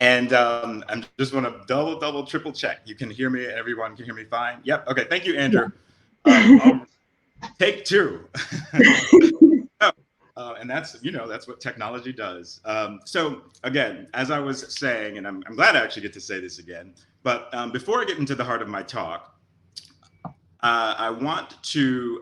And I just want to double, triple check. You can hear me. Everyone can hear me fine. Yep. Okay. Thank you, Andrew. I'll take two. Oh, and that's what technology does. So again, as I was saying, and I'm glad I actually get to say this again, but before I get into the heart of my talk, I want to,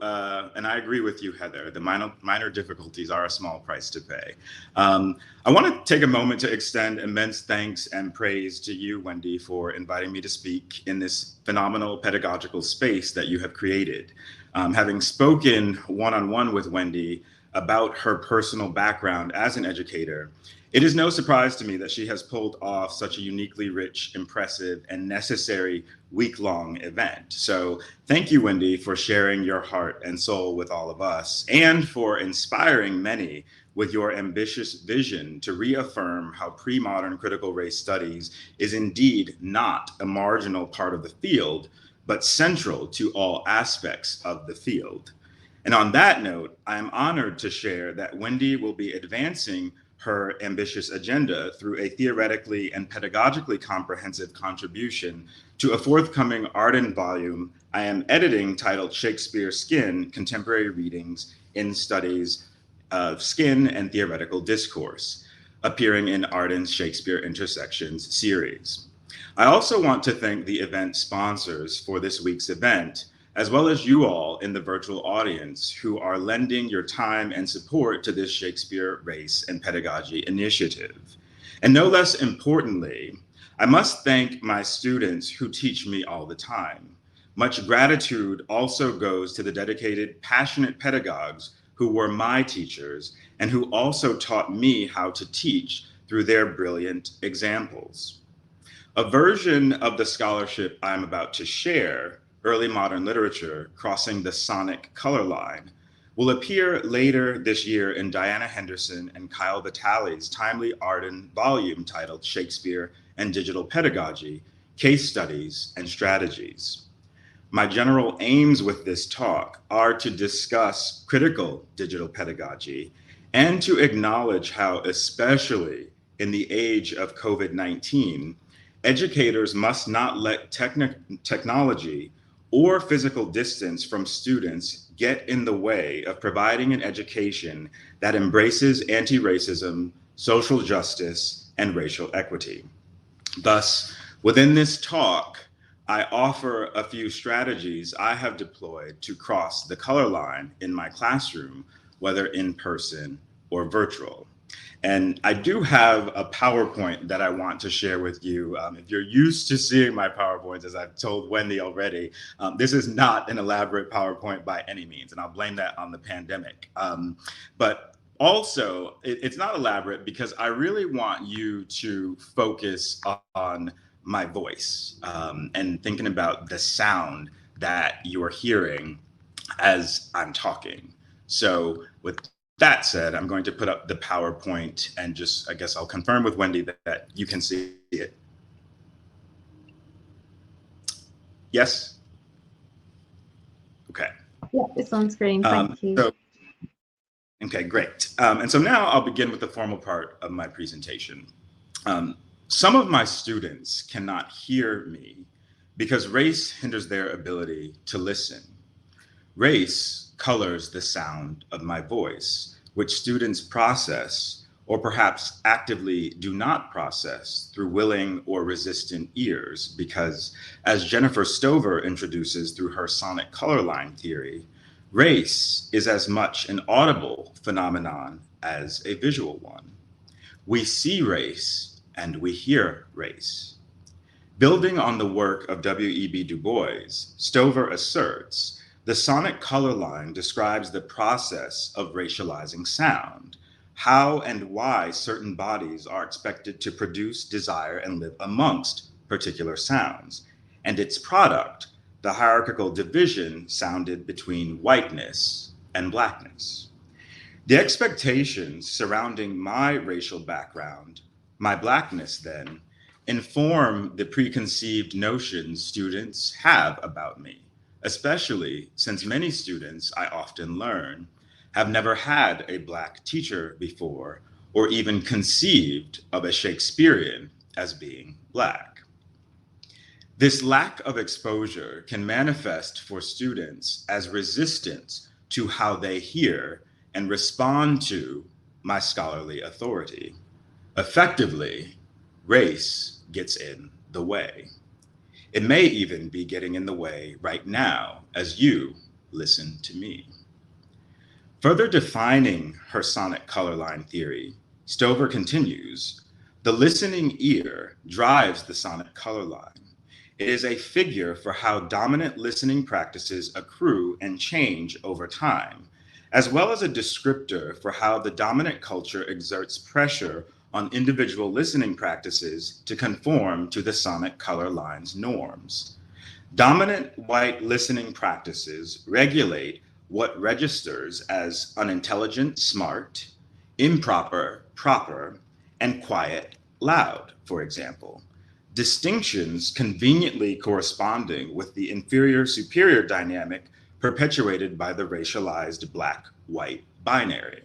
and I agree with you, Heather, the minor difficulties are a small price to pay. I want to take a moment to extend immense thanks and praise to you, Wendy, for inviting me to speak in this phenomenal pedagogical space that you have created. Having spoken one-on-one with Wendy about her personal background as an educator, it is no surprise to me that she has pulled off such a uniquely rich, impressive, and necessary week-long event. So thank you, Wendy, for sharing your heart and soul with all of us and for inspiring many with your ambitious vision to reaffirm how pre-modern critical race studies is indeed not a marginal part of the field, but central to all aspects of the field. And on that note, I am honored to share that Wendy will be advancing her ambitious agenda through a theoretically and pedagogically comprehensive contribution to a forthcoming Arden volume I am editing titled Shakespeare Skin, Contemporary Readings in Studies of Skin and Theoretical Discourse, appearing in Arden's Shakespeare Intersections series. I also want to thank the event sponsors for this week's event, as well as you all in the virtual audience who are lending your time and support to this Shakespeare Race and Pedagogy initiative. And no less importantly, I must thank my students who teach me all the time. Much gratitude also goes to the dedicated, passionate pedagogues who were my teachers and who also taught me how to teach through their brilliant examples. A version of the scholarship I'm about to share, Early Modern Literature, Crossing the Sonic Color Line, will appear later this year in Diana Henderson and Kyle Vitale's timely Arden volume titled Shakespeare and Digital Pedagogy, Case Studies and Strategies. My general aims with this talk are to discuss critical digital pedagogy and to acknowledge how, especially in the age of COVID-19, educators must not let technology or physical distance from students get in the way of providing an education that embraces anti-racism, social justice, and racial equity. Thus, within this talk, I offer a few strategies I have deployed to cross the color line in my classroom, whether in person or virtual. And I do have a PowerPoint that I want to share with you. If you're used to seeing my PowerPoints, as I've told Wendy already, this is not an elaborate PowerPoint by any means, and I'll blame that on the pandemic. But also, it's not elaborate because I really want you to focus on my voice and thinking about the sound that you are hearing as I'm talking. So with that said, I'm going to put up the PowerPoint and just, I guess I'll confirm with Wendy that you can see it. Yes? Okay. Yeah, it's on screen, thank you. Okay, great. And so now I'll begin with the formal part of my presentation. Some of my students cannot hear me because race hinders their ability to listen. Race colors the sound of my voice, which students process or perhaps actively do not process through willing or resistant ears because, as Jennifer Stover introduces through her sonic color line theory, race is as much an audible phenomenon as a visual one. We see race and we hear race. Building on the work of W.E.B. Du Bois, Stover asserts, the sonic color line describes the process of racializing sound, how and why certain bodies are expected to produce, desire, and live amongst particular sounds, and its product, the hierarchical division sounded between whiteness and blackness. The expectations surrounding my racial background, my blackness then, inform the preconceived notions students have about me, especially since many students, I often learn, have never had a Black teacher before or even conceived of a Shakespearean as being Black. This lack of exposure can manifest for students as resistance to how they hear and respond to my scholarly authority. Effectively, race gets in the way. It may even be getting in the way right now as you listen to me. Further defining her sonic color line theory, Stover continues, the listening ear drives the sonic color line. It is a figure for how dominant listening practices accrue and change over time, as well as a descriptor for how the dominant culture exerts pressure on individual listening practices to conform to the sonic color line's norms. Dominant white listening practices regulate what registers as unintelligent, smart, improper, proper, and quiet, loud, for example. Distinctions conveniently corresponding with the inferior-superior dynamic perpetuated by the racialized Black-white binary.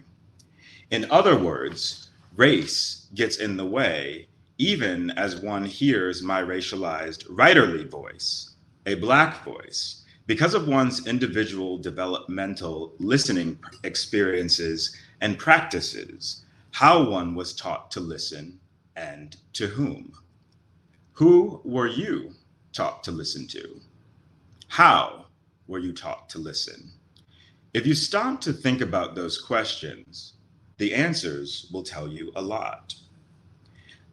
In other words, race gets in the way even as one hears my racialized writerly voice, a Black voice, because of one's individual developmental listening experiences and practices, how one was taught to listen and to whom. Who were you taught to listen to? How were you taught to listen? If you stop to think about those questions, the answers will tell you a lot.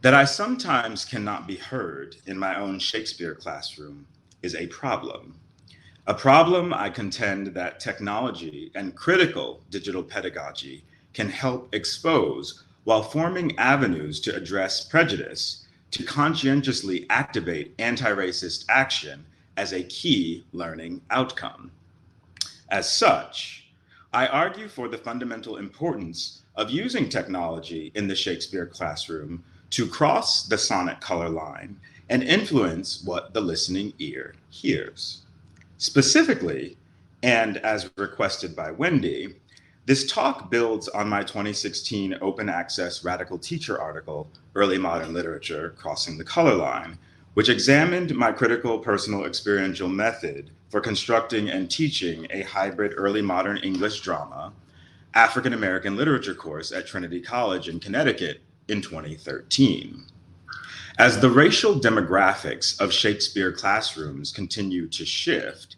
That I sometimes cannot be heard in my own Shakespeare classroom is a problem. A problem I contend that technology and critical digital pedagogy can help expose while forming avenues to address prejudice, to conscientiously activate anti-racist action as a key learning outcome. As such, I argue for the fundamental importance of using technology in the Shakespeare classroom to cross the sonic color line and influence what the listening ear hears. Specifically, and as requested by Wendy, this talk builds on my 2016 open access radical teacher article, Early Modern Literature, Crossing the Color Line, which examined my critical personal experiential method for constructing and teaching a hybrid early modern English drama, African American literature course at Trinity College in Connecticut in 2013. As the racial demographics of Shakespeare classrooms continue to shift,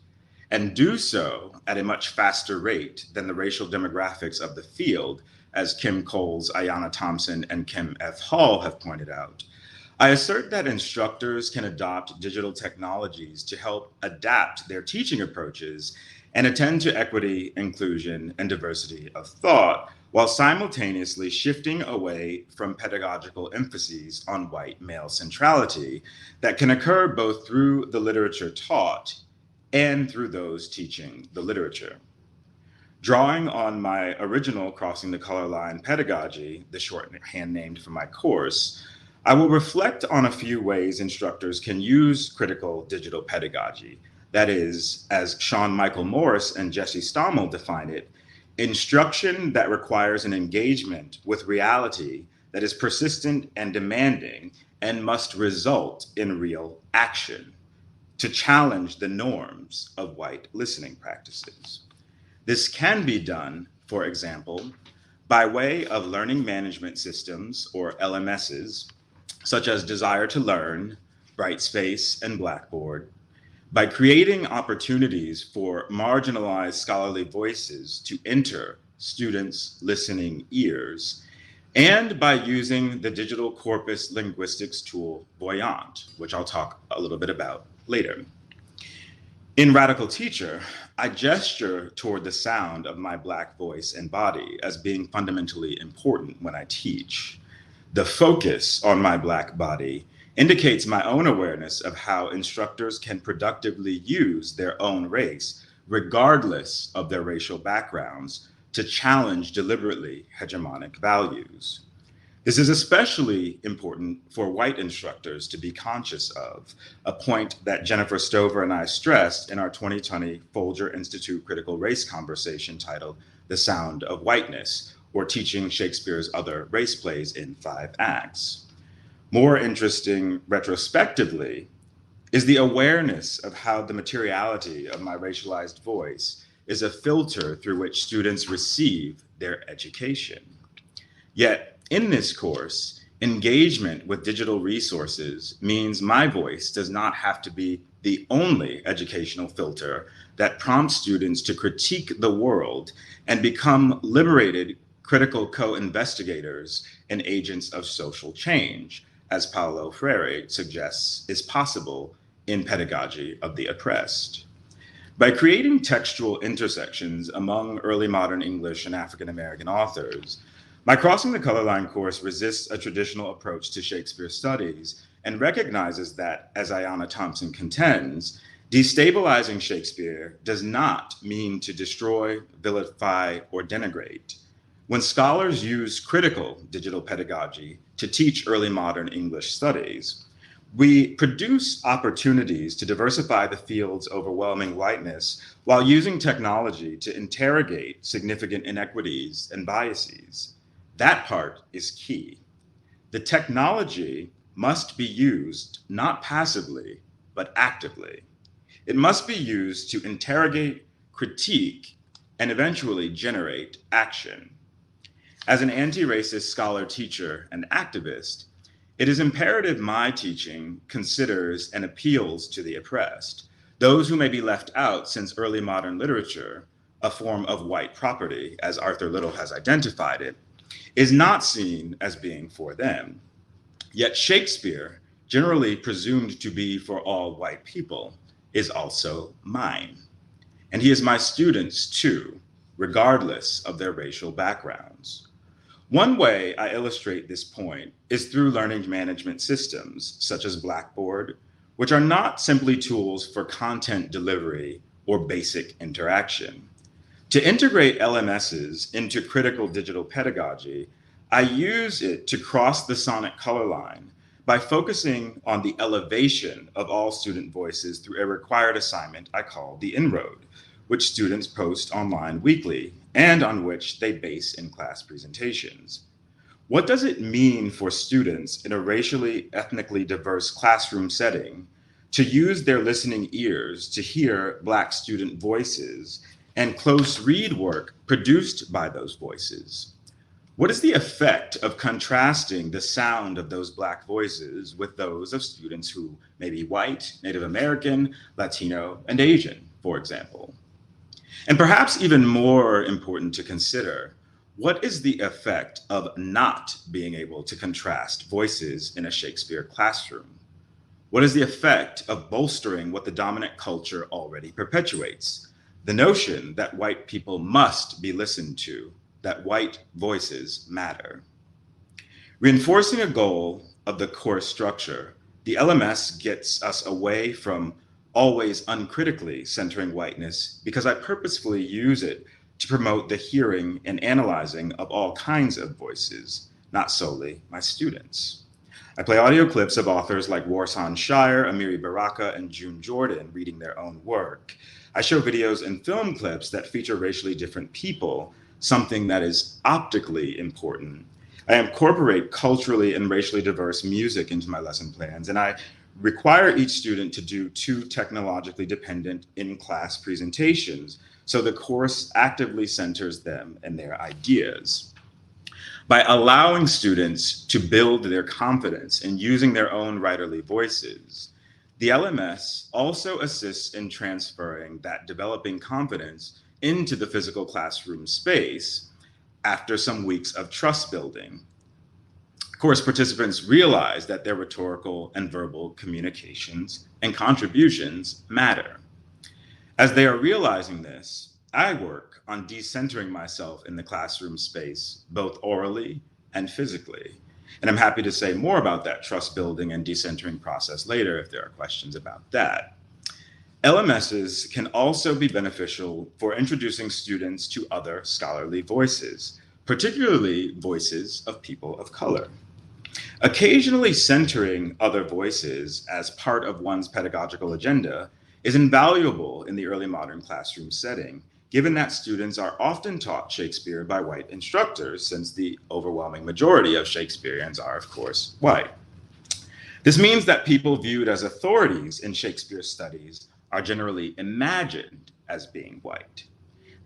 and do so at a much faster rate than the racial demographics of the field, as Kim Coles, Ayanna Thompson, and Kim F. Hall have pointed out, I assert that instructors can adopt digital technologies to help adapt their teaching approaches and attend to equity, inclusion, and diversity of thought, while simultaneously shifting away from pedagogical emphases on white male centrality that can occur both through the literature taught and through those teaching the literature. Drawing on my original Crossing the Color Line pedagogy, the shorthand named for my course, I will reflect on a few ways instructors can use critical digital pedagogy. That is, as Sean Michael Morris and Jesse Stommel define it, instruction that requires an engagement with reality that is persistent and demanding and must result in real action to challenge the norms of white listening practices. This can be done, for example, by way of learning management systems, or LMSs, such as Desire to Learn, Brightspace, and Blackboard, by creating opportunities for marginalized scholarly voices to enter students' listening ears, and by using the digital corpus linguistics tool Voyant, which I'll talk a little bit about later. In Radical Teacher, I gesture toward the sound of my Black voice and body as being fundamentally important when I teach. The focus on my Black body indicates my own awareness of how instructors can productively use their own race, regardless of their racial backgrounds, to challenge deliberately hegemonic values. This is especially important for white instructors to be conscious of, a point that Jennifer Stover and I stressed in our 2020 Folger Institute Critical Race conversation titled The Sound of Whiteness, or Teaching Shakespeare's Other Race Plays in 5 Acts. More interesting retrospectively is the awareness of how the materiality of my racialized voice is a filter through which students receive their education. Yet, in this course, engagement with digital resources means my voice does not have to be the only educational filter that prompts students to critique the world and become liberated critical co-investigators and agents of social change, as Paulo Freire suggests is possible in Pedagogy of the Oppressed. By creating textual intersections among early modern English and African American authors, my Crossing the Color Line course resists a traditional approach to Shakespeare studies and recognizes that, as Ayanna Thompson contends, destabilizing Shakespeare does not mean to destroy, vilify, or denigrate. When scholars use critical digital pedagogy to teach early modern English studies, we produce opportunities to diversify the field's overwhelming whiteness while using technology to interrogate significant inequities and biases. That part is key. The technology must be used not passively, but actively. It must be used to interrogate, critique, and eventually generate action. As an anti-racist scholar, teacher, and activist, it is imperative my teaching considers and appeals to the oppressed, those who may be left out since early modern literature, a form of white property, as Arthur Little has identified it, is not seen as being for them. Yet Shakespeare, generally presumed to be for all white people, is also mine. And he is my students too, regardless of their racial backgrounds. One way I illustrate this point is through learning management systems, such as Blackboard, which are not simply tools for content delivery or basic interaction. To integrate LMSs into critical digital pedagogy, I use it to cross the sonic color line by focusing on the elevation of all student voices through a required assignment I call the Inroad, which students post online weekly and on which they base in-class presentations. What does it mean for students in a racially, ethnically diverse classroom setting to use their listening ears to hear Black student voices and close read work produced by those voices? What is the effect of contrasting the sound of those Black voices with those of students who may be white, Native American, Latino, and Asian, for example? And perhaps even more important to consider, what is the effect of not being able to contrast voices in a Shakespeare classroom? What is the effect of bolstering what the dominant culture already perpetuates? The notion that white people must be listened to, that white voices matter. Reinforcing a goal of the course structure, the LMS gets us away from always uncritically centering whiteness because I purposefully use it to promote the hearing and analyzing of all kinds of voices, not solely my students. I play audio clips of authors like Warsan Shire, Amiri Baraka, and June Jordan reading their own work. I show videos and film clips that feature racially different people, something that is optically important. I incorporate culturally and racially diverse music into my lesson plans, and I require each student to do 2 technologically dependent in-class presentations, so the course actively centers them and their ideas. By allowing students to build their confidence in using their own writerly voices, the LMS also assists in transferring that developing confidence into the physical classroom space after some weeks of trust building. Course participants realize that their rhetorical and verbal communications and contributions matter. As they are realizing this, I work on decentering myself in the classroom space, both orally and physically. And I'm happy to say more about that trust building and decentering process later if there are questions about that. LMSs can also be beneficial for introducing students to other scholarly voices, particularly voices of people of color. Occasionally centering other voices as part of one's pedagogical agenda is invaluable in the early modern classroom setting, given that students are often taught Shakespeare by white instructors, since the overwhelming majority of Shakespeareans are, of course, white. This means that people viewed as authorities in Shakespeare studies are generally imagined as being white.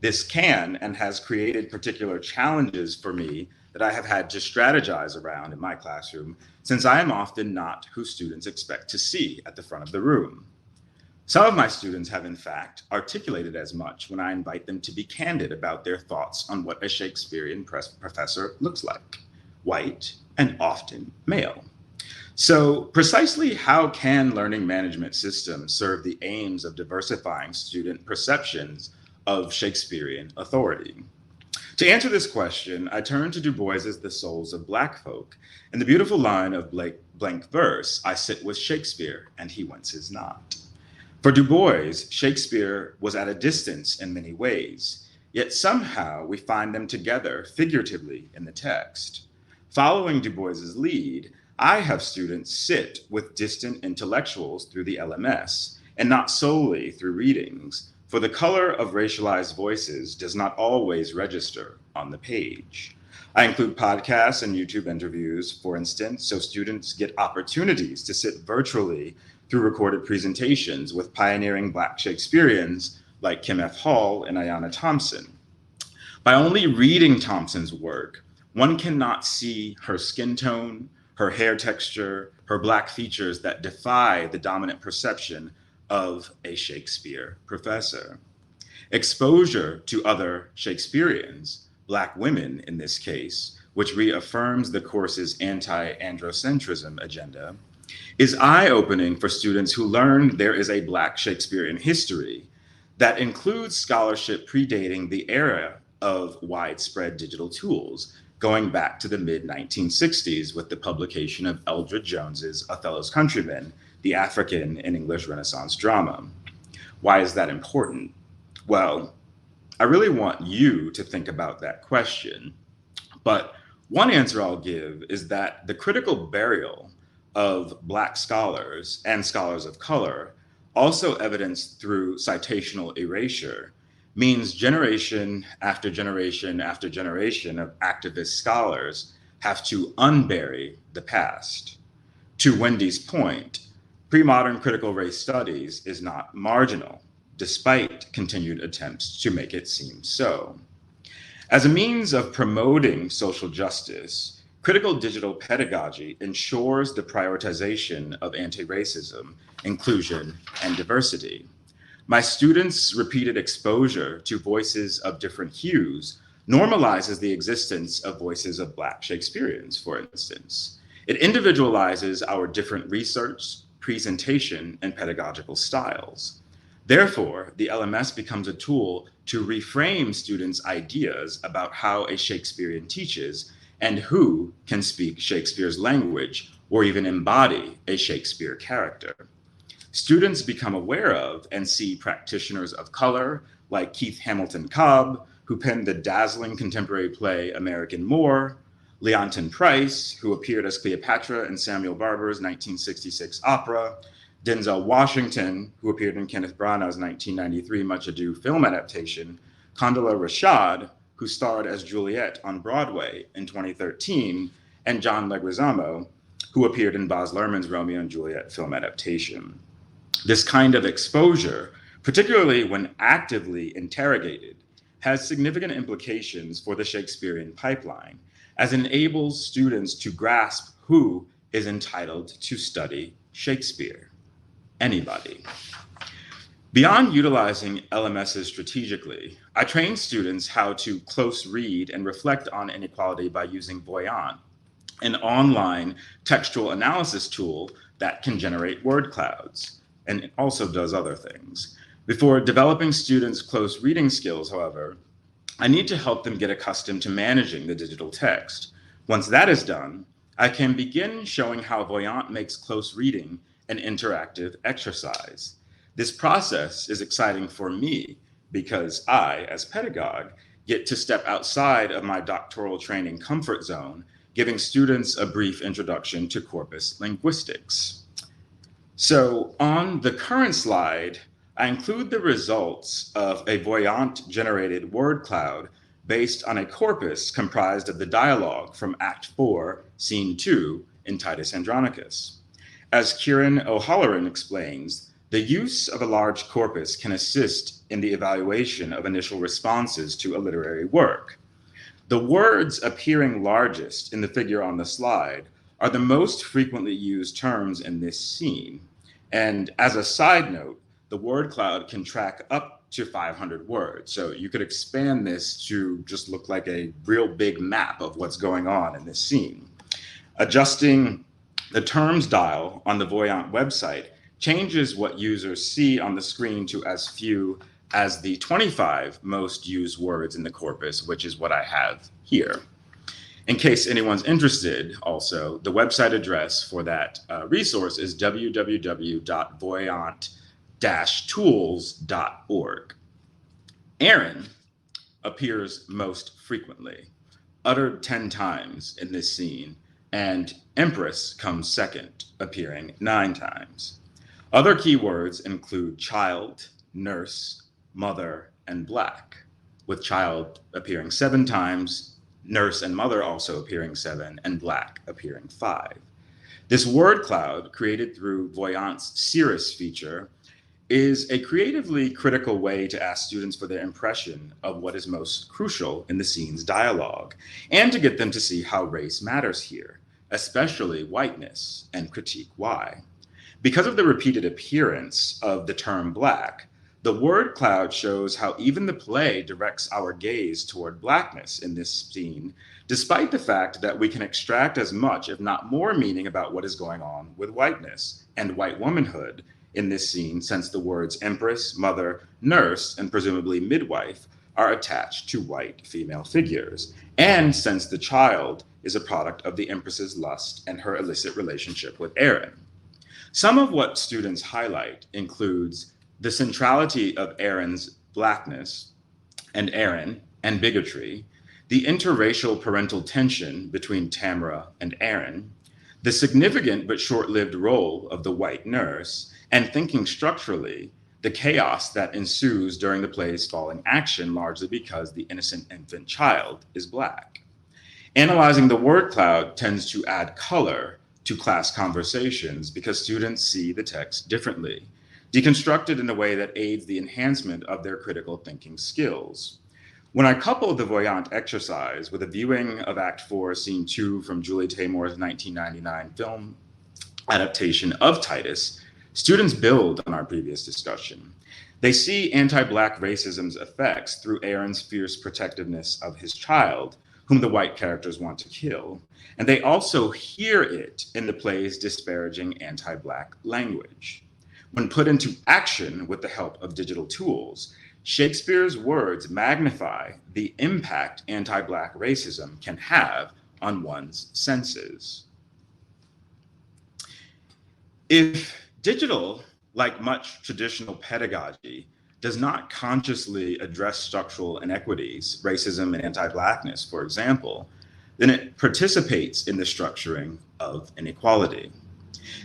This can and has created particular challenges for me that I have had to strategize around in my classroom, since I am often not who students expect to see at the front of the room. Some of my students have, in fact, articulated as much when I invite them to be candid about their thoughts on what a Shakespearean professor looks like: white and often male. So, precisely how can learning management systems serve the aims of diversifying student perceptions of Shakespearean authority? To answer this question, I turn to Du Bois's The Souls of Black Folk and the beautiful line of blank verse, "I sit with Shakespeare and he winces not." For Du Bois, Shakespeare was at a distance in many ways, yet somehow we find them together figuratively in the text. Following Du Bois's lead, I have students sit with distant intellectuals through the LMS, and not solely through readings, for the color of racialized voices does not always register on the page. I include podcasts and YouTube interviews, for instance, so students get opportunities to sit virtually through recorded presentations with pioneering Black Shakespeareans like Kim F. Hall and Ayanna Thompson. By only reading Thompson's work, one cannot see her skin tone, her hair texture, her Black features that defy the dominant perception of a Shakespeare professor. Exposure to other Shakespeareans, Black women in this case, which reaffirms the course's anti-androcentrism agenda, is eye-opening for students who learn there is a Black Shakespearean history that includes scholarship predating the era of widespread digital tools, going back to the mid-1960s with the publication of Eldred Jones's Othello's Countrymen, the African and English Renaissance drama. Why is that important? Well, I really want you to think about that question. But one answer I'll give is that the critical burial of Black scholars and scholars of color, also evidenced through citational erasure, means generation after generation after generation of activist scholars have to unbury the past. To Wendy's point, pre-modern critical race studies is not marginal, despite continued attempts to make it seem so. As a means of promoting social justice, critical digital pedagogy ensures the prioritization of anti-racism, inclusion, and diversity. My students' repeated exposure to voices of different hues normalizes the existence of voices of Black Shakespeareans, for instance. It individualizes our different research, presentation, and pedagogical styles. Therefore, the LMS becomes a tool to reframe students' ideas about how a Shakespearean teaches and who can speak Shakespeare's language or even embody a Shakespeare character. Students become aware of and see practitioners of color like Keith Hamilton Cobb, who penned the dazzling contemporary play American Moor, Leontyne Price, who appeared as Cleopatra in Samuel Barber's 1966 opera, Denzel Washington, who appeared in Kenneth Branagh's 1993 Much Ado film adaptation, Condola Rashad, who starred as Juliet on Broadway in 2013, and John Leguizamo, who appeared in Baz Luhrmann's Romeo and Juliet film adaptation. This kind of exposure, particularly when actively interrogated, has significant implications for the Shakespearean pipeline, as it enables students to grasp who is entitled to study Shakespeare. Anybody. Beyond utilizing LMSs strategically, I train students how to close read and reflect on inequality by using Voyant, an online textual analysis tool that can generate word clouds, and it also does other things. Before developing students' close reading skills, however, I need to help them get accustomed to managing the digital text. Once that is done, I can begin showing how Voyant makes close reading an interactive exercise. This process is exciting for me because I, as pedagogue, get to step outside of my doctoral training comfort zone, giving students a brief introduction to corpus linguistics. So on the current slide, I include the results of a Voyant-generated word cloud based on a corpus comprised of the dialogue from Act 4, Scene 2 in Titus Andronicus. As Kieran O'Halloran explains, the use of a large corpus can assist in the evaluation of initial responses to a literary work. The words appearing largest in the figure on the slide are the most frequently used terms in this scene. And as a side note, the word cloud can track up to 500 words. So you could expand this to just look like a real big map of what's going on in this scene. Adjusting the terms dial on the Voyant website changes what users see on the screen to as few as the 25 most used words in the corpus, which is what I have here. In case anyone's interested, also, the website address for that resource is www.voyant-tools.org. Aaron appears most frequently, uttered 10 times in this scene, and Empress comes second, appearing 9 times. Other keywords include child, nurse, mother, and black, with child appearing 7 times, nurse and mother also appearing 7, and black appearing 5. This word cloud, created through Voyant's Cirrus feature, is a creatively critical way to ask students for their impression of what is most crucial in the scene's dialogue, and to get them to see how race matters here, especially whiteness, and critique why. Because of the repeated appearance of the term black, the word cloud shows how even the play directs our gaze toward blackness in this scene, despite the fact that we can extract as much, if not more, meaning about what is going on with whiteness and white womanhood in this scene, since the words empress, mother, nurse, and presumably midwife are attached to white female figures, and since the child is a product of the empress's lust and her illicit relationship with Aaron. Some of what students highlight includes the centrality of Aaron's blackness and Aaron and bigotry, the interracial parental tension between Tamara and Aaron, the significant but short-lived role of the white nurse, and thinking structurally, the chaos that ensues during the play's falling action, largely because the innocent infant child is black. Analyzing the word cloud tends to add color to class conversations because students see the text differently, deconstructed in a way that aids the enhancement of their critical thinking skills. When I coupled the Voyant exercise with a viewing of Act 4, Scene 2 from Julie Taymor's 1999 film adaptation of Titus, students build on our previous discussion. They see anti-Black racism's effects through Aaron's fierce protectiveness of his child, whom the white characters want to kill, and they also hear it in the play's disparaging anti-Black language. When put into action with the help of digital tools, Shakespeare's words magnify the impact anti-Black racism can have on one's senses. If digital, like much traditional pedagogy, does not consciously address structural inequities, racism and anti-Blackness, for example, then it participates in the structuring of inequality.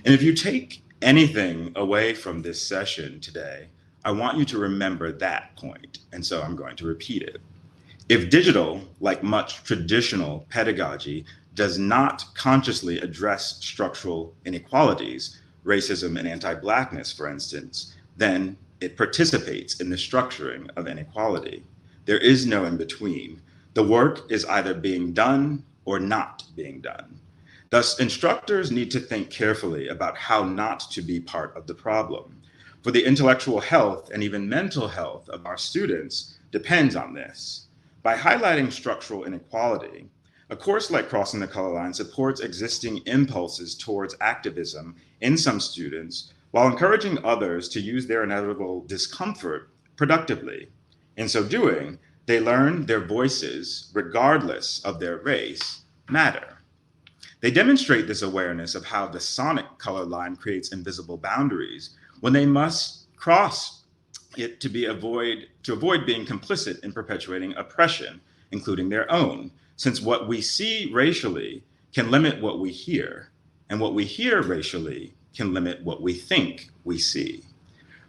And if you take anything away from this session today, I want you to remember that point, and so I'm going to repeat it. If digital, like much traditional pedagogy, does not consciously address structural inequalities, racism and anti-Blackness, for instance, then it participates in the structuring of inequality. There is no in between. The work is either being done or not being done. Thus, instructors need to think carefully about how not to be part of the problem. For the intellectual health and even mental health of our students depends on this. By highlighting structural inequality, a course like Crossing the Color Line supports existing impulses towards activism in some students while encouraging others to use their inevitable discomfort productively. In so doing, they learn their voices, regardless of their race, matter. They demonstrate this awareness of how the sonic color line creates invisible boundaries when they must cross it to avoid being complicit in perpetuating oppression, including their own, since what we see racially can limit what we hear, and what we hear racially can limit what we think we see.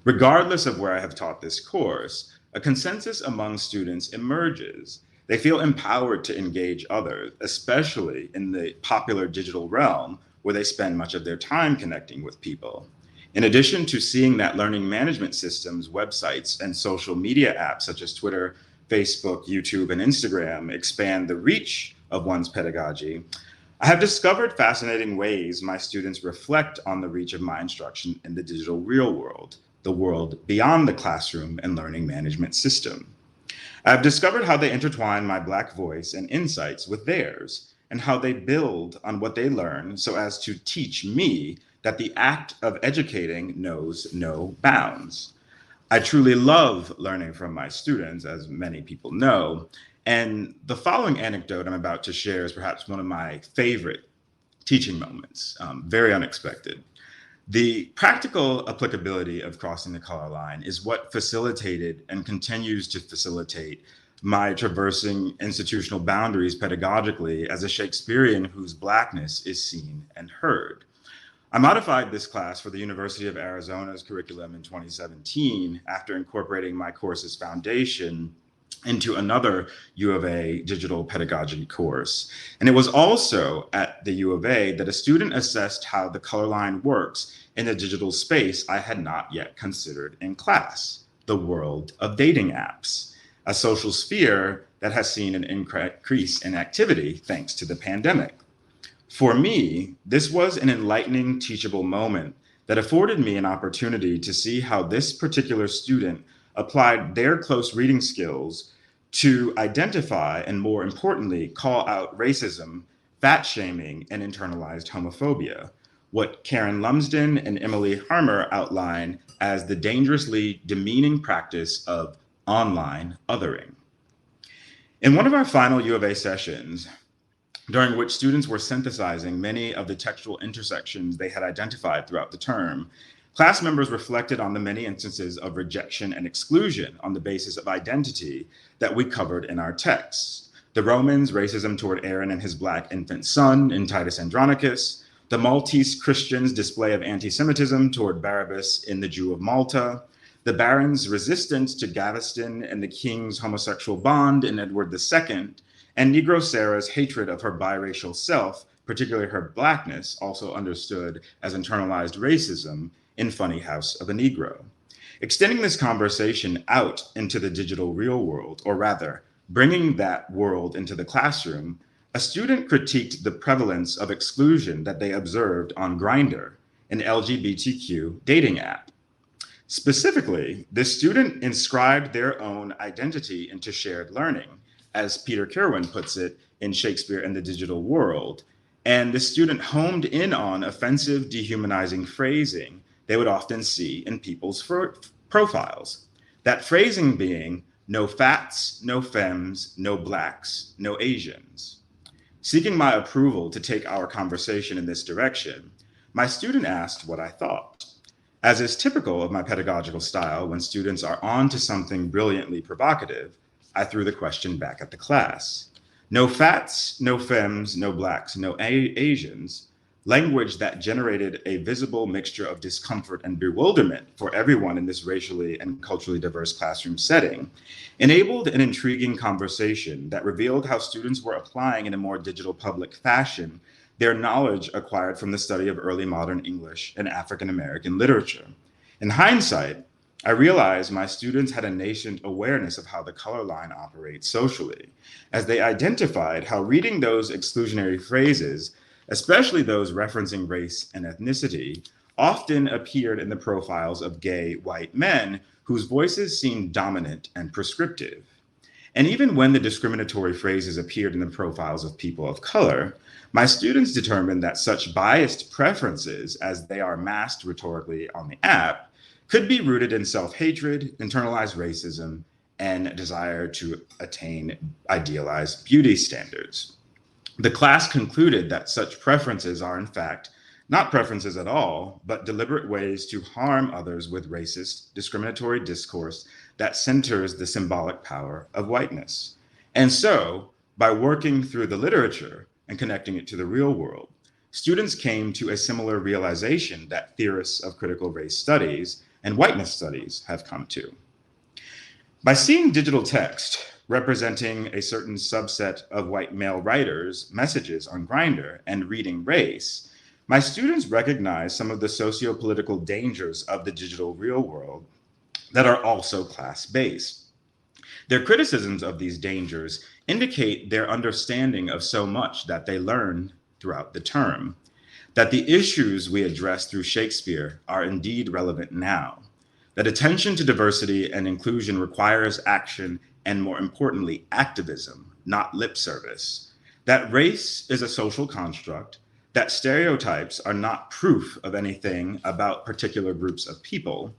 Regardless of where I have taught this course, a consensus among students emerges. They feel empowered to engage others, especially in the popular digital realm, where they spend much of their time connecting with people. In addition to seeing that learning management systems, websites, and social media apps such as Twitter, Facebook, YouTube, and Instagram expand the reach of one's pedagogy, I have discovered fascinating ways my students reflect on the reach of my instruction in the digital real world, the world beyond the classroom and learning management system. I've discovered how they intertwine my Black voice and insights with theirs, and how they build on what they learn so as to teach me that the act of educating knows no bounds. I truly love learning from my students, as many people know, and the following anecdote I'm about to share is perhaps one of my favorite teaching moments, very unexpected. The practical applicability of crossing the color line is what facilitated and continues to facilitate my traversing institutional boundaries pedagogically as a Shakespearean whose Blackness is seen and heard. I modified this class for the University of Arizona's curriculum in 2017 after incorporating my course's foundation into another U of A digital pedagogy course. And it was also at the U of A that a student assessed how the color line works in a digital space I had not yet considered in class, the world of dating apps, a social sphere that has seen an increase in activity thanks to the pandemic. For me, this was an enlightening, teachable moment that afforded me an opportunity to see how this particular student applied their close reading skills to identify and, more importantly, call out racism, fat shaming, and internalized homophobia, what Karen Lumsden and Emily Harmer outline as the dangerously demeaning practice of online othering. In one of our final U of A sessions, during which students were synthesizing many of the textual intersections they had identified throughout the term, class members reflected on the many instances of rejection and exclusion on the basis of identity that we covered in our texts. The Romans' racism toward Aaron and his Black infant son in Titus Andronicus, the Maltese Christians' display of anti-Semitism toward Barabbas in The Jew of Malta, the Baron's resistance to Gaveston and the King's homosexual bond in Edward II, and Negro Sarah's hatred of her biracial self, particularly her Blackness, also understood as internalized racism, in Funny House of a Negro. Extending this conversation out into the digital real world, or rather, bringing that world into the classroom, a student critiqued the prevalence of exclusion that they observed on Grindr, an LGBTQ dating app. Specifically, this student inscribed their own identity into shared learning, as Peter Kerwin puts it in Shakespeare and the Digital World, and the student homed in on offensive, dehumanizing phrasing they would often see in people's profiles. That phrasing being, no fats, no femmes, no Blacks, no Asians. Seeking my approval to take our conversation in this direction, my student asked what I thought. As is typical of my pedagogical style when students are on to something brilliantly provocative, I threw the question back at the class. No fats, no femmes, no Blacks, no Asians, language that generated a visible mixture of discomfort and bewilderment for everyone in this racially and culturally diverse classroom setting, enabled an intriguing conversation that revealed how students were applying in a more digital public fashion their knowledge acquired from the study of early modern English and African American literature. In hindsight, I realized my students had a nascent awareness of how the color line operates socially, as they identified how reading those exclusionary phrases, especially those referencing race and ethnicity, often appeared in the profiles of gay white men whose voices seemed dominant and prescriptive. And even when the discriminatory phrases appeared in the profiles of people of color, my students determined that such biased preferences, as they are masked rhetorically on the app, could be rooted in self-hatred, internalized racism, and desire to attain idealized beauty standards. The class concluded that such preferences are, in fact, not preferences at all, but deliberate ways to harm others with racist, discriminatory discourse that centers the symbolic power of whiteness. And so, by working through the literature and connecting it to the real world, students came to a similar realization that theorists of critical race studies and whiteness studies have come to. By seeing digital text representing a certain subset of white male writers' messages on Grindr and reading race, My students recognize some of the socio-political dangers of the digital real world that are also class-based. Their criticisms of these dangers indicate their understanding of so much that they learn throughout the term, that the issues we address through Shakespeare are indeed relevant now, that attention to diversity and inclusion requires action and, more importantly, activism, not lip service, that race is a social construct, that stereotypes are not proof of anything about particular groups of people,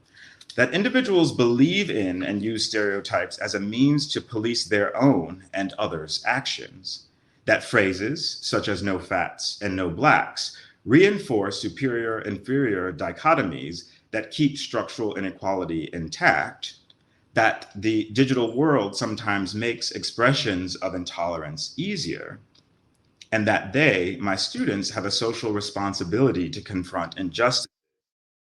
that individuals believe in and use stereotypes as a means to police their own and others' actions, that phrases such as no fats and no blacks reinforce superior-inferior dichotomies that keep structural inequality intact, that the digital world sometimes makes expressions of intolerance easier, and that they, my students, have a social responsibility to confront injustice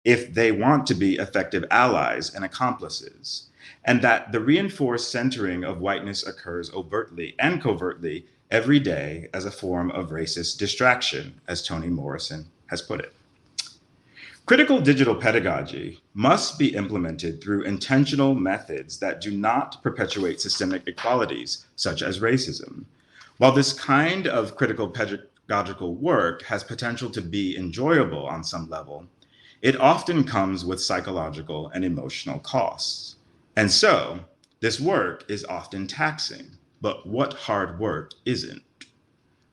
if they want to be effective allies and accomplices, and that the reinforced centering of whiteness occurs overtly and covertly every day as a form of racist distraction, as Toni Morrison has put it. Critical digital pedagogy must be implemented through intentional methods that do not perpetuate systemic inequalities, such as racism. While this kind of critical pedagogical work has potential to be enjoyable on some level, it often comes with psychological and emotional costs. And so, this work is often taxing, but what hard work isn't?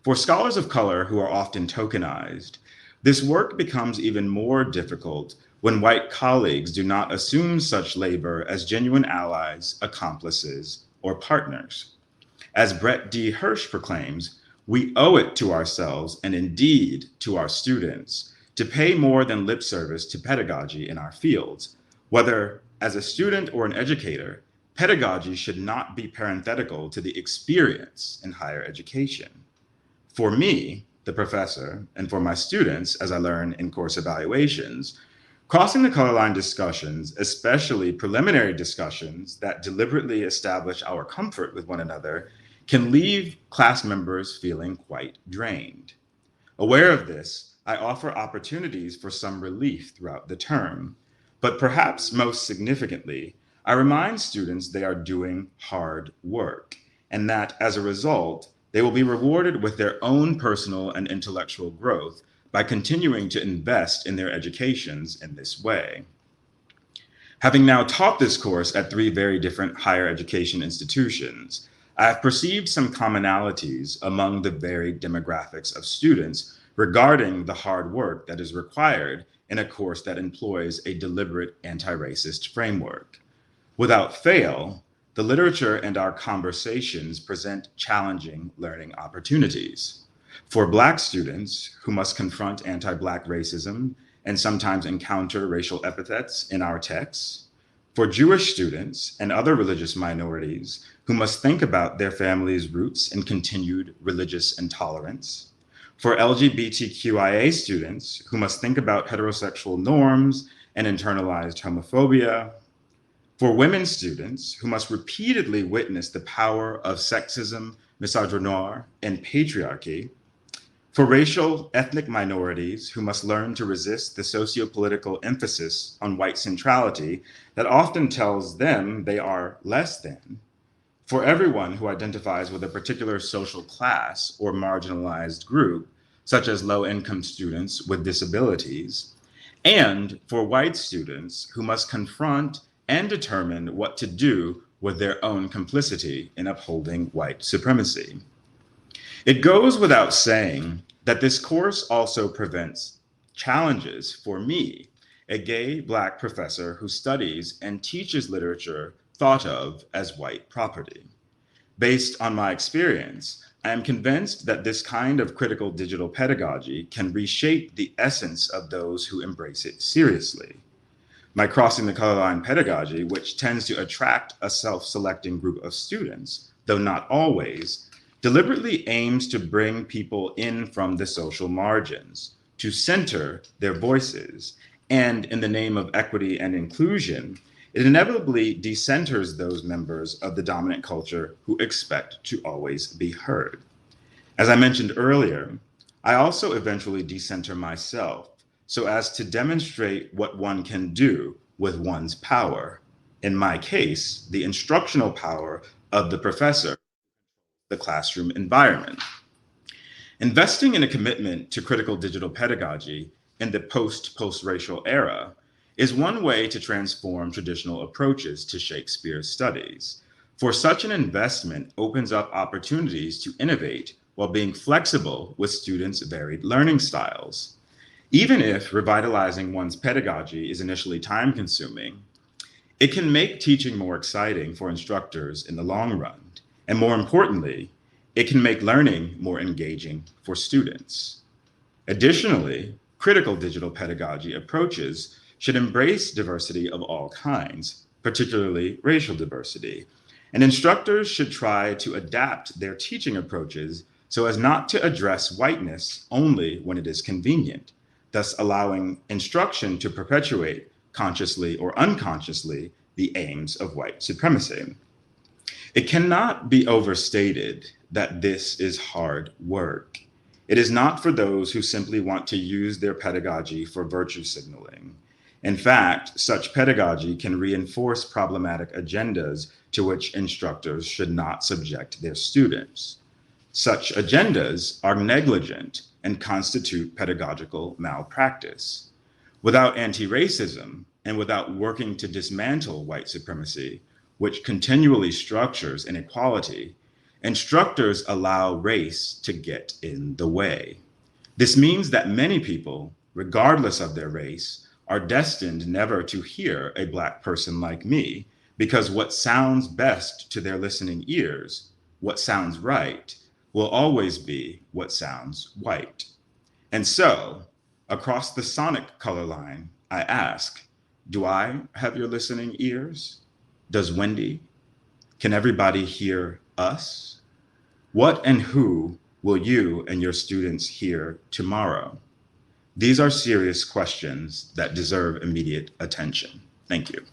For scholars of color who are often tokenized, this work becomes even more difficult when white colleagues do not assume such labor as genuine allies, accomplices, or partners. As Brett D. Hirsch proclaims, we owe it to ourselves and indeed to our students to pay more than lip service to pedagogy in our fields. Whether as a student or an educator, pedagogy should not be parenthetical to the experience in higher education. For me, the professor, and for my students as I learn in course evaluations, crossing the color line discussions, especially preliminary discussions that deliberately establish our comfort with one another, can leave class members feeling quite drained. Aware of this, I offer opportunities for some relief throughout the term, but perhaps most significantly, I remind students they are doing hard work, and that as a result, they will be rewarded with their own personal and intellectual growth by continuing to invest in their educations in this way. Having now taught this course at 3 very different higher education institutions, I have perceived some commonalities among the varied demographics of students regarding the hard work that is required in a course that employs a deliberate anti-racist framework. Without fail, the literature and our conversations present challenging learning opportunities. For Black students who must confront anti-Black racism and sometimes encounter racial epithets in our texts, for Jewish students and other religious minorities who must think about their families' roots in continued religious intolerance, for LGBTQIA students who must think about heterosexual norms and internalized homophobia, for women students who must repeatedly witness the power of sexism, misogyny, and patriarchy, for racial ethnic minorities who must learn to resist the socio-political emphasis on white centrality that often tells them they are less than, for everyone who identifies with a particular social class or marginalized group, such as low-income students with disabilities, and for white students who must confront and determine what to do with their own complicity in upholding white supremacy. It goes without saying that this course also presents challenges for me, a gay Black professor who studies and teaches literature thought of as white property. Based on my experience, I am convinced that this kind of critical digital pedagogy can reshape the essence of those who embrace it seriously. My crossing the color line pedagogy, which tends to attract a self-selecting group of students, though not always, deliberately aims to bring people in from the social margins, to center their voices, and in the name of equity and inclusion, it inevitably decenters those members of the dominant culture who expect to always be heard. As I mentioned earlier, I also eventually decenter myself so as to demonstrate what one can do with one's power. In my case, the instructional power of the professor, the classroom environment. Investing in a commitment to critical digital pedagogy in the post-racial era is one way to transform traditional approaches to Shakespeare studies. For such an investment opens up opportunities to innovate while being flexible with students' varied learning styles. Even if revitalizing one's pedagogy is initially time-consuming, it can make teaching more exciting for instructors in the long run. And more importantly, it can make learning more engaging for students. Additionally, critical digital pedagogy approaches should embrace diversity of all kinds, particularly racial diversity. And instructors should try to adapt their teaching approaches so as not to address whiteness only when it is convenient, thus allowing instruction to perpetuate, consciously or unconsciously, the aims of white supremacy. It cannot be overstated that this is hard work. It is not for those who simply want to use their pedagogy for virtue signaling. In fact, such pedagogy can reinforce problematic agendas to which instructors should not subject their students. Such agendas are negligent and constitute pedagogical malpractice. Without anti-racism and without working to dismantle white supremacy, which continually structures inequality, instructors allow race to get in the way. This means that many people, regardless of their race, are destined never to hear a Black person like me, because what sounds best to their listening ears, what sounds right, will always be what sounds white. And so, across the sonic color line, I ask, do I have your listening ears? Does Wendy? Can everybody hear us? What and who will you and your students hear tomorrow? These are serious questions that deserve immediate attention. Thank you.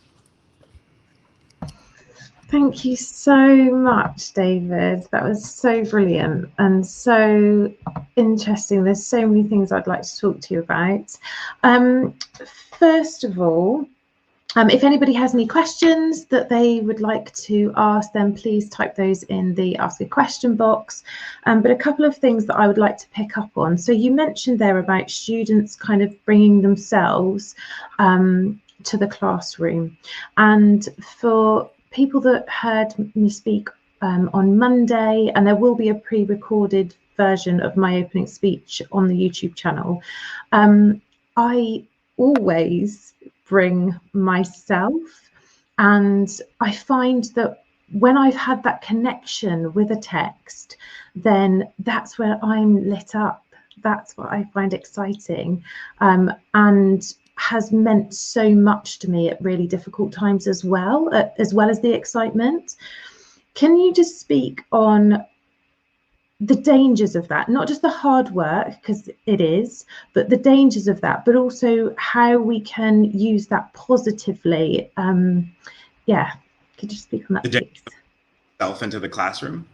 Thank you so much, David. That was so brilliant and so interesting. There's so many things I'd like to talk to you about. First of all, if anybody has any questions that they would like to ask, then please type those in the ask a question box. But a couple of things that I would like to pick up on. So you mentioned there about students kind of bringing themselves to the classroom. And for people that heard me speak on Monday, and there will be a pre-recorded version of my opening speech on the YouTube channel, I always bring myself, and I find that when I've had that connection with a text, then that's where I'm lit up. That's what I find exciting, and has meant so much to me at really difficult times as well as the excitement. Can you just speak on the dangers of that, not just the hard work, because it is, but the dangers of that, but also how we can use that positively? Yeah, could you speak on that, please? Self into the classroom?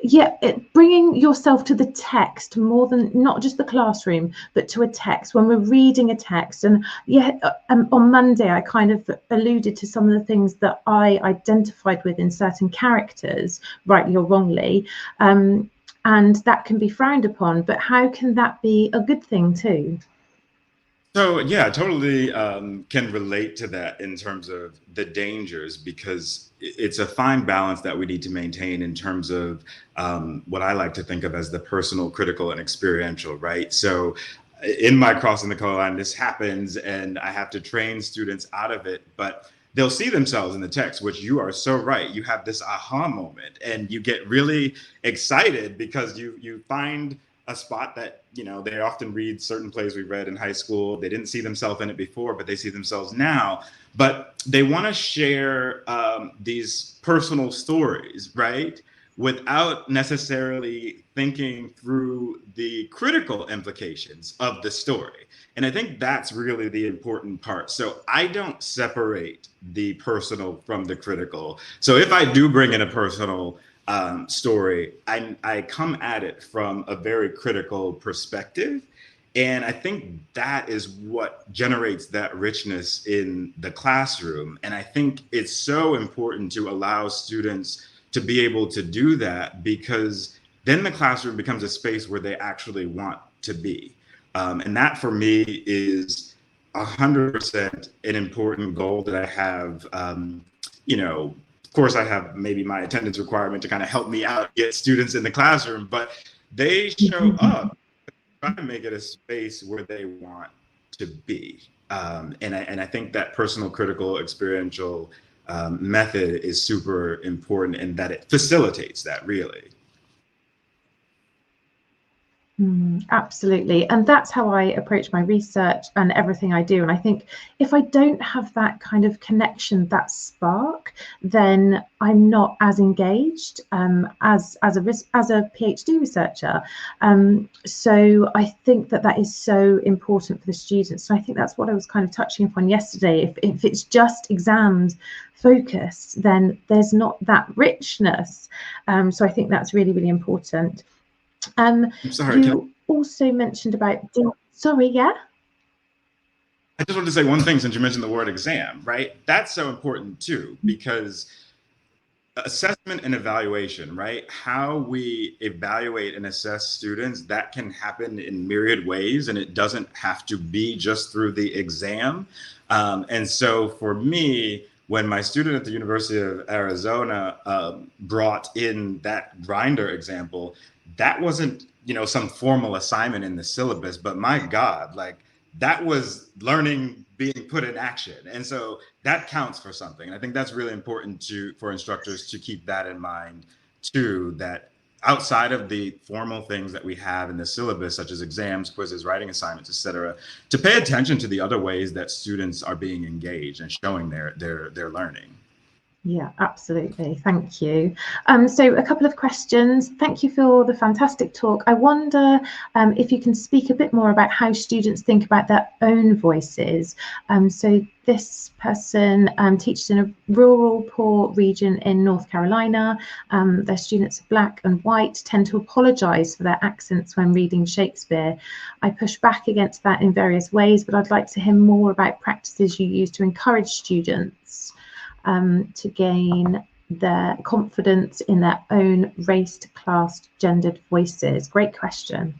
Yeah, bringing yourself to the text more than not just the classroom, but to a text when we're reading a text. And yeah, on Monday, I kind of alluded to some of the things that I identified with in certain characters, rightly or wrongly, and that can be frowned upon. But how can that be a good thing too? So yeah, I totally can relate to that in terms of the dangers, because it's a fine balance that we need to maintain in terms of what I like to think of as the personal, critical, and experiential, right? So in my crossing the color line, this happens and I have to train students out of it, but they'll see themselves in the text, which you are so right. You have this aha moment and you get really excited because you find a spot that, you know, they often read certain plays we read in high school. They didn't see themselves in it before, but they see themselves now. But they want to share these personal stories, right? Without necessarily thinking through the critical implications of the story. And I think that's really the important part. So I don't separate the personal from the critical. So if I do bring in a personal story, I come at it from a very critical perspective. And I think that is what generates that richness in the classroom. And I think it's so important to allow students to be able to do that, because then the classroom becomes a space where they actually want to be. And that for me is 100% an important goal that I have. Of course, I have maybe my attendance requirement to kind of help me out, get students in the classroom, but they show up, try to make it a space where they want to be. And I think that personal, critical, experiential method is super important, and that it facilitates that, really. Absolutely. And that's how I approach my research and everything I do. And I think if I don't have that kind of connection, that spark, then I'm not as engaged as a PhD researcher. So I think that is so important for the students. And I think that's what I was kind of touching upon yesterday. If it's just exams focused, then there's not that richness. So I think that's really, really important. I'm sorry. You also mentioned about, sorry, yeah? I just wanted to say one thing, since you mentioned the word exam, right? That's so important too, because assessment and evaluation, right? How we evaluate and assess students, that can happen in myriad ways, and it doesn't have to be just through the exam. And so for me, when my student at the University of Arizona brought in that grinder example, that wasn't, some formal assignment in the syllabus, but my God, like, that was learning being put in action. And so that counts for something. And I think that's really important for instructors to keep that in mind too, that outside of the formal things that we have in the syllabus, such as exams, quizzes, writing assignments, etc., to pay attention to the other ways that students are being engaged and showing their learning. Yeah, absolutely. Thank you. So a couple of questions. Thank you for the fantastic talk. I wonder if you can speak a bit more about how students think about their own voices. So this person teaches in a rural, poor region in North Carolina. Their students are Black and white, tend to apologise for their accents when reading Shakespeare. I push back against that in various ways, but I'd like to hear more about practices you use to encourage students to gain their confidence in their own raced, classed, gendered voices. Great question.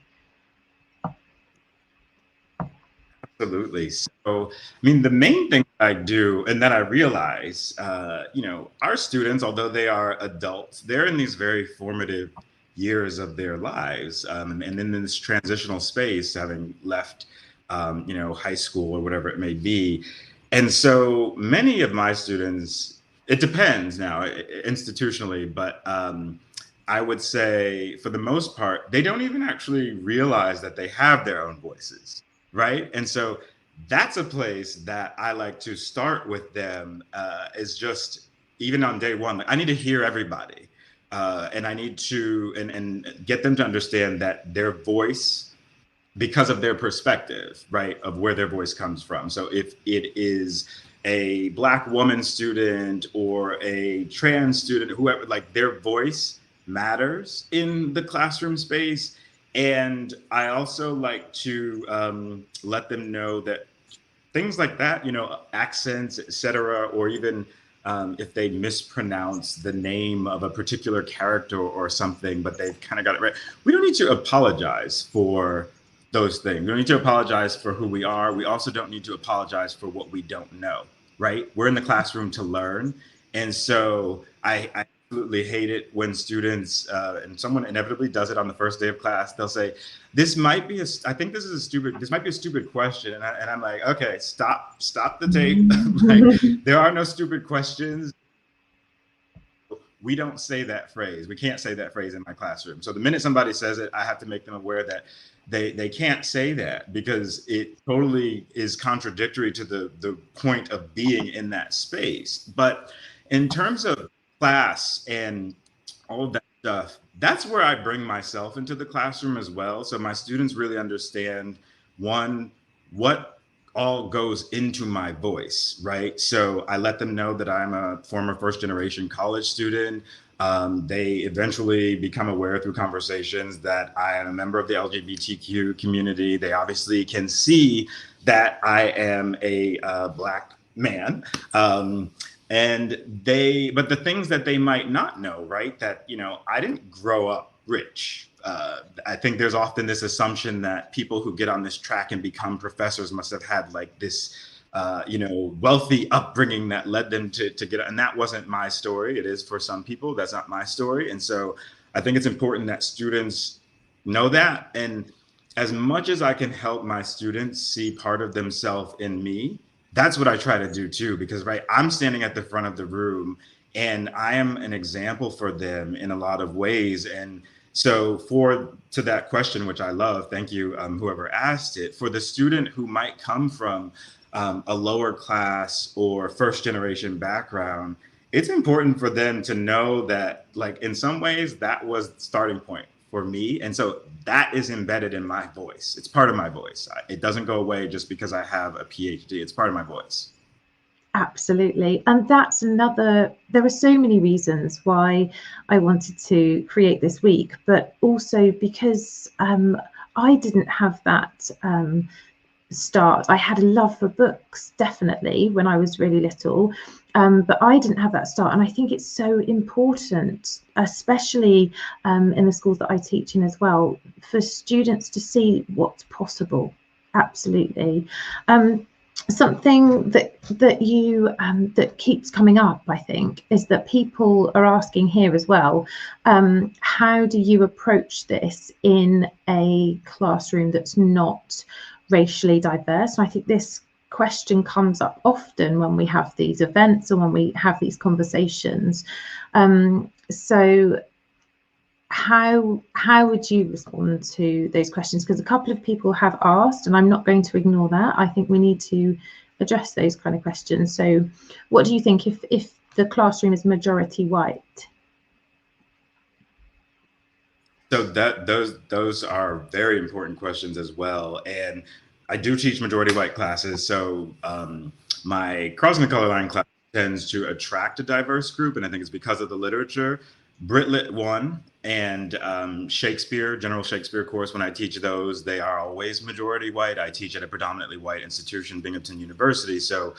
Absolutely. So, the main thing I do, and that I realize, our students, although they are adults, they're in these very formative years of their lives, and in this transitional space, having left, high school or whatever it may be. And so many of my students, it depends now institutionally, but I would say for the most part, they don't even actually realize that they have their own voices, right? And so that's a place that I like to start with them, is just, even on day one, like, I need to hear everybody. And I need to and get them to understand that their voice, because of their perspective, right, of where their voice comes from. So if it is a Black woman student or a trans student, whoever, like, their voice matters in the classroom space. And I also like to let them know that things like that, accents, etc., or even if they mispronounce the name of a particular character or something, but they've kind of got it right, we don't need to apologize for those things. We don't need to apologize for who we are. We also don't need to apologize for what we don't know, right? We're in the classroom to learn. And so I absolutely hate it when students, and someone inevitably does it on the first day of class, they'll say, this might be this might be a stupid question. And I'm like, okay, stop the tape. Like, there are no stupid questions. We don't say that phrase. We can't say that phrase in my classroom. So the minute somebody says it, I have to make them aware that they can't say that, because it totally is contradictory to the point of being in that space. But in terms of class and all of that stuff, that's where I bring myself into the classroom as well. So my students really understand, one, what all goes into my voice, right? So I let them know that I'm a former first generation college student. They eventually become aware through conversations that I am a member of the LGBTQ community. They obviously can see that I am a Black man. But the things that they might not know, right? That, I didn't grow up rich. I think there's often this assumption that people who get on this track and become professors must have had like this wealthy upbringing that led them to get, and that wasn't my story. It is for some people, that's not my story. And so I think it's important that students know that. And as much as I can help my students see part of themselves in me, that's what I try to do too, because I'm standing at the front of the room and I am an example for them in a lot of ways. And so to that question, which I love, thank you, whoever asked it, for the student who might come from a lower class or first generation background, it's important for them to know that, like, in some ways that was the starting point for me. And so that is embedded in my voice. It's part of my voice. It doesn't go away just because I have a PhD. It's part of my voice. Absolutely. And that's there are so many reasons why I wanted to create this week, but also because I didn't have that start. I had a love for books, definitely, when I was really little, but I didn't have that start. And I think it's so important, especially in the schools that I teach in as well, for students to see what's possible. Absolutely. Something that keeps coming up, I think, is that people are asking here as well, how do you approach this in a classroom that's not racially diverse? And I think this question comes up often when we have these events or when we have these conversations. So how would you respond to those questions? Because a couple of people have asked, and I'm not going to ignore that. I think we need to address those kind of questions. So what do you think if the classroom is majority white? So those are very important questions as well. And I do teach majority white classes. So my Crossing the Color Line class tends to attract a diverse group. And I think it's because of the literature. Brit Lit 1 and Shakespeare, general Shakespeare course, when I teach those, they are always majority white. I teach at a predominantly white institution, Binghamton University. So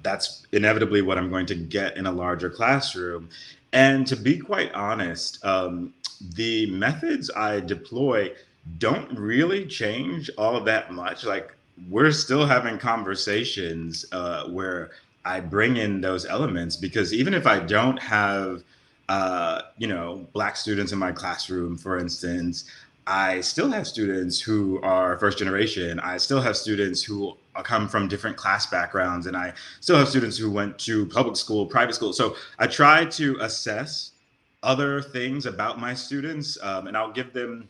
that's inevitably what I'm going to get in a larger classroom. And to be quite honest, the methods I deploy don't really change all of that much. Like, we're still having conversations where I bring in those elements, because even if I don't have Black students in my classroom, for instance, I still have students who are first generation. I still have students who come from different class backgrounds, and I still have students who went to public school, private school. So I try to assess other things about my students, and I'll give them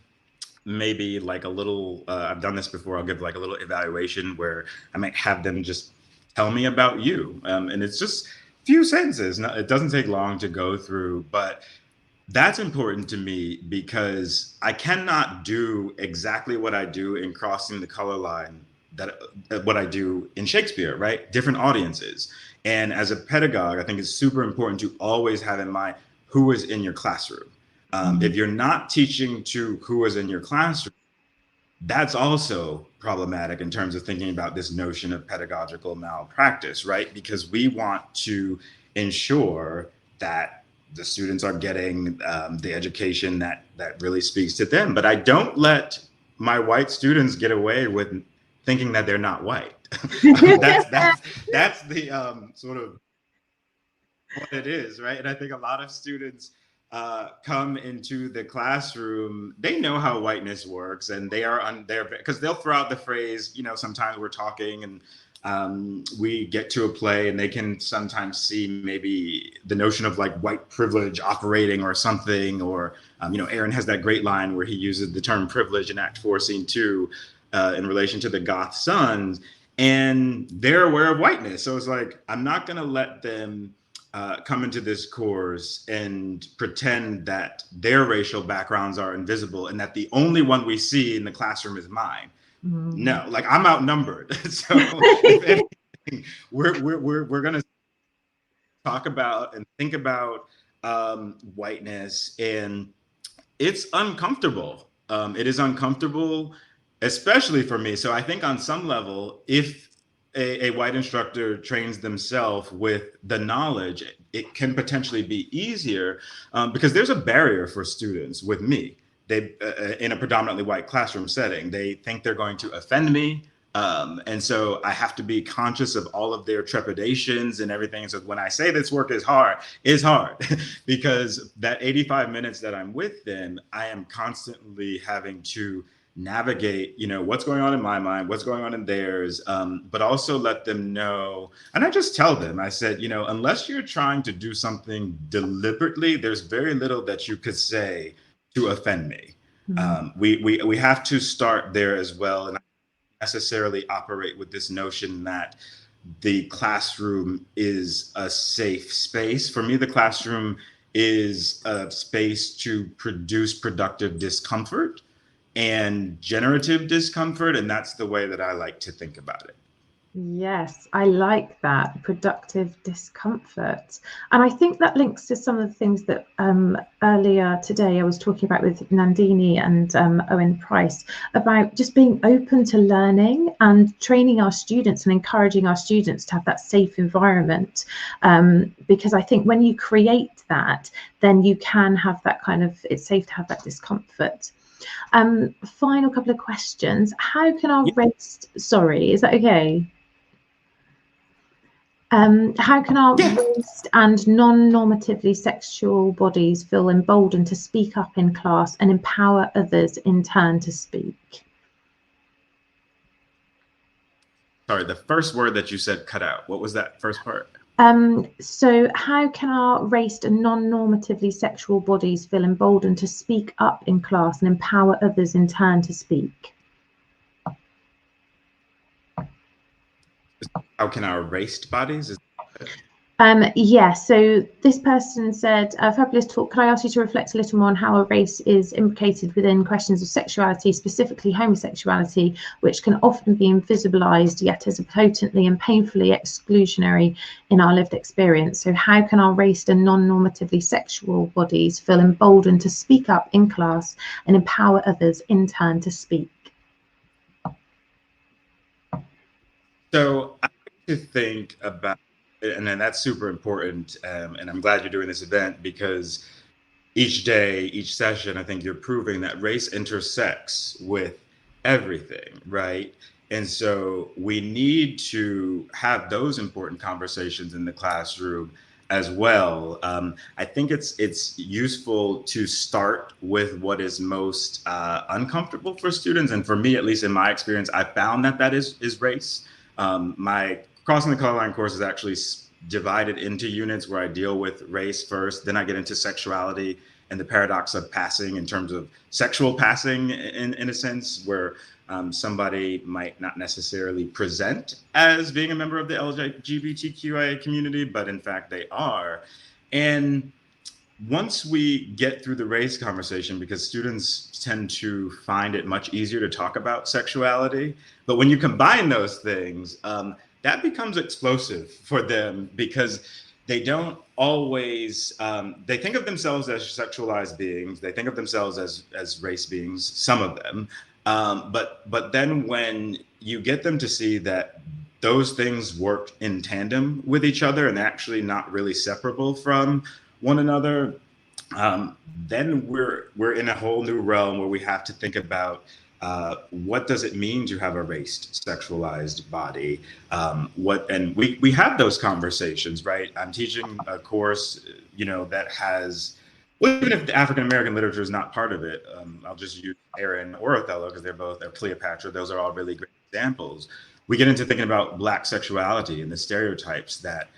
maybe like a little, I've done this before, I'll give like a little evaluation where I might have them just tell me about you. And it's just few sentences. It doesn't take long to go through, but that's important to me because I cannot do exactly what I do in Crossing the Color Line, what I do in Shakespeare, right? Different audiences. And as a pedagogue, I think it's super important to always have in mind who is in your classroom. If you're not teaching to who is in your classroom, that's also problematic in terms of thinking about this notion of pedagogical malpractice, right? Because we want to ensure that the students are getting the education that really speaks to them. But I don't let my white students get away with thinking that they're not white. That's the sort of what it is, right? And I think a lot of students come into the classroom, they know how whiteness works, and they are on there because they'll throw out the phrase, sometimes we're talking and we get to a play and they can sometimes see maybe the notion of like white privilege operating or something, or, Aaron has that great line where he uses the term privilege in Act 4, Scene 2 in relation to the goth sons, and they're aware of whiteness. So it's like, I'm not going to let them come into this course and pretend that their racial backgrounds are invisible and that the only one we see in the classroom is mine. No, like, I'm outnumbered. So if anything, we're going to talk about and think about whiteness, and it's uncomfortable. It is uncomfortable, especially for me. So I think on some level, if a white instructor trains themselves with the knowledge, it can potentially be easier, because there's a barrier for students with me. They, in a predominantly white classroom setting, they think they're going to offend me. And so I have to be conscious of all of their trepidations and everything. So when I say this work is hard, it's hard because that 85 minutes that I'm with them, I am constantly having to navigate, what's going on in my mind, what's going on in theirs, but also let them know. And I just tell them, I said, unless you're trying to do something deliberately, there's very little that you could say to offend me. We have to start there as well. And necessarily operate with this notion that the classroom is a safe space. For me, the classroom is a space to produce productive discomfort and generative discomfort. And that's the way that I like to think about it. Yes, I like that, productive discomfort. And I think that links to some of the things that earlier today I was talking about with Nandini and Owen Price about just being open to learning and training our students and encouraging our students to have that safe environment. Because I think when you create that, then you can have that kind of, it's safe to have that discomfort. Final couple of questions. How can our race, sorry, is that okay? How can our race and non-normatively sexual bodies feel emboldened to speak up in class and empower others in turn to speak? Sorry, the first word that you said cut out. What was that first part? So how can our race and non-normatively sexual bodies feel emboldened to speak up in class and empower others in turn to speak? How can our raced bodies? So this person said, fabulous talk. Could I ask you to reflect a little more on how a race is implicated within questions of sexuality, specifically homosexuality, which can often be invisibilized yet as potently and painfully exclusionary in our lived experience? So how can our raced and non-normatively sexual bodies feel emboldened to speak up in class and empower others in turn to speak? So I like to think about, and then that's super important. And I'm glad you're doing this event because each day, each session, I think you're proving that race intersects with everything, right? And so we need to have those important conversations in the classroom as well. I think it's useful to start with what is most uncomfortable for students. And for me, at least in my experience, I found that is race. My Crossing the Color Line course is actually divided into units where I deal with race first, then I get into sexuality and the paradox of passing in terms of sexual passing in a sense where somebody might not necessarily present as being a member of the LGBTQIA community, but in fact they are. And once we get through the race conversation, because students tend to find it much easier to talk about sexuality, but when you combine those things, that becomes explosive for them because they don't always, they think of themselves as sexualized beings. They think of themselves as race beings, some of them. But then when you get them to see that those things work in tandem with each other and actually not really separable from one another, then we're in a whole new realm where we have to think about what does it mean to have a raced, sexualized body? And we have those conversations, right? I'm teaching a course, that has, well, even if the African American literature is not part of it, I'll just use Aaron or Othello because they're Cleopatra. Those are all really great examples. We get into thinking about Black sexuality and the stereotypes that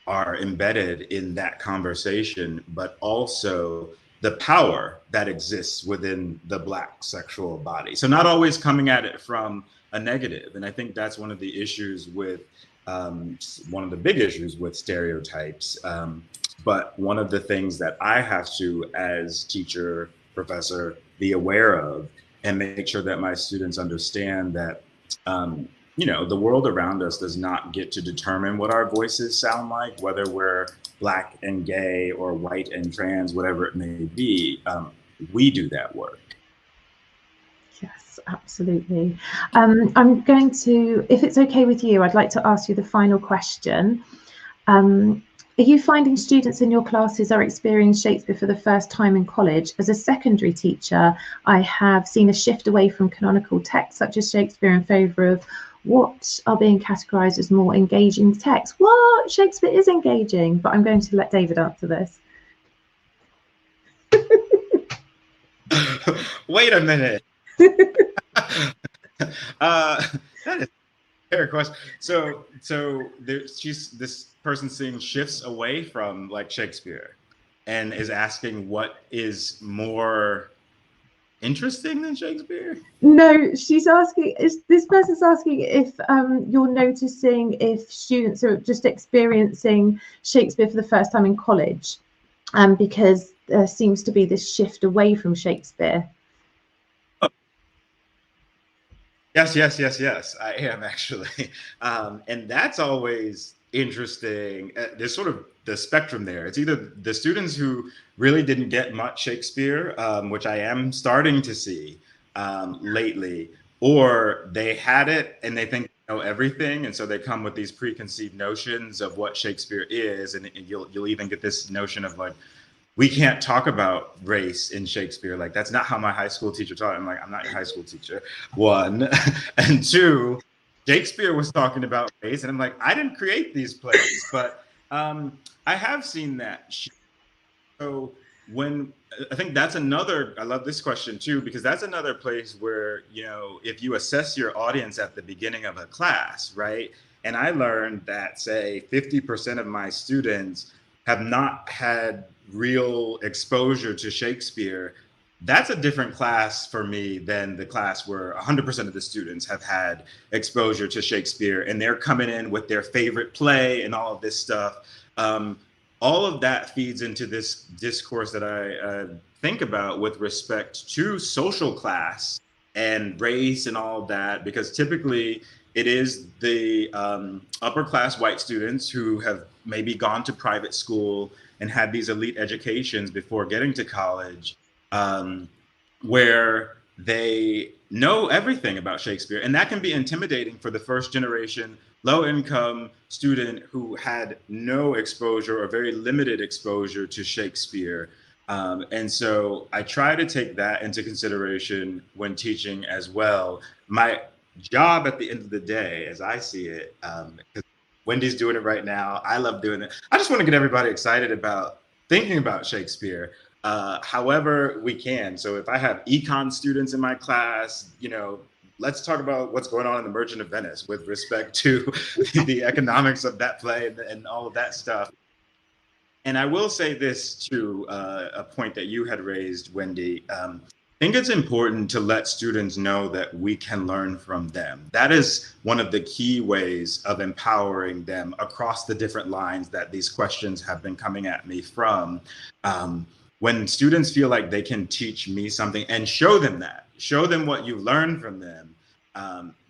are embedded in that conversation, but also the power that exists within the Black sexual body. So not always coming at it from a negative. And I think that's one of the issues with, one of the big issues with stereotypes. But one of the things that I have to, as teacher, professor, be aware of and make sure that my students understand that you know, the world around us does not get to determine what our voices sound like, whether we're Black and gay or white and trans, whatever it may be. We do that work. Yes, absolutely. I'm going to, if it's okay with you, I'd like to ask you the final question. Are you finding students in your classes are experiencing Shakespeare for the first time in college? As a secondary teacher, I have seen a shift away from canonical texts such as Shakespeare in favour of what are being categorised as more engaging texts. What? Shakespeare is engaging, but I'm going to let David answer this. Wait a minute. That is a fair question. So this person seeing shifts away from like Shakespeare and is asking what is more interesting than Shakespeare? No, she's asking, this person's asking if you're noticing if students are just experiencing Shakespeare for the first time in college, because there seems to be this shift away from Shakespeare. Yes. I am actually. And that's always interesting. There's sort of the spectrum there. It's either the students who really didn't get much Shakespeare, which I am starting to see lately, or they had it and they think they know everything. And so they come with these preconceived notions of what Shakespeare is. And you'll even get this notion of like, we can't talk about race in Shakespeare. Like, that's not how my high school teacher taught. I'm like, I'm not your high school teacher, one. And two, Shakespeare was talking about race. And I'm like, I didn't create these plays, but I have seen that. So when, I think that's another, I love this question too, because that's another place where, you know, if you assess your audience at the beginning of a class, right? And I learned that, say, 50% of my students have not had real exposure to Shakespeare. That's a different class for me than the class where 100% of the students have had exposure to Shakespeare and they're coming in with their favorite play and all of this stuff. All of that feeds into this discourse that I think about with respect to social class and race and all of that, because typically it is the upper class white students who have maybe gone to private school and had these elite educations before getting to college, where they know everything about Shakespeare. And that can be intimidating for the first generation, low income student who had no exposure or very limited exposure to Shakespeare. And so I try to take that into consideration when teaching as well. My job at the end of the day, as I see it, because Wendy's doing it right now, I love doing it. I just want to get everybody excited about thinking about Shakespeare, however we can. So if I have econ students in my class, you know, let's talk about what's going on in the Merchant of Venice with respect to the economics of that play and all of that stuff. And I will say this too, a point that you had raised, Wendy. I think it's important to let students know that we can learn from them. That is one of the key ways of empowering them across the different lines that these questions have been coming at me from. When students feel like they can teach me something and show them what you learned from them,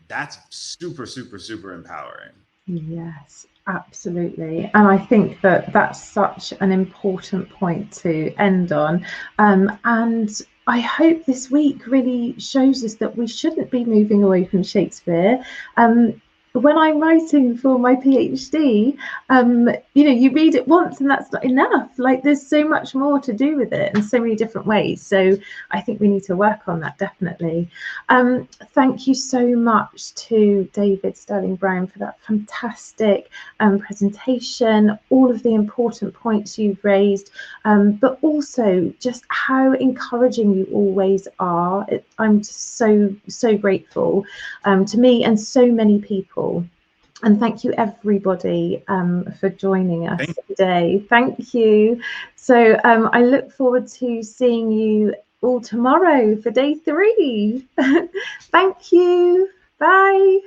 that's super, super, super empowering. Yes, absolutely. And I think that that's such an important point to end on. And I hope this week really shows us that we shouldn't be moving away from Shakespeare. When I'm writing for my PhD, you know, you read it once and that's not enough. Like, there's so much more to do with it in so many different ways. So I think we need to work on that, definitely. Thank you so much to David Sterling-Brown for that fantastic presentation, all of the important points you've raised, but also just how encouraging you always are. I'm just so grateful to me and so many people. And thank you everybody for joining us today. Thank you. So I look forward to seeing you all tomorrow for day 3. Thank you. Bye.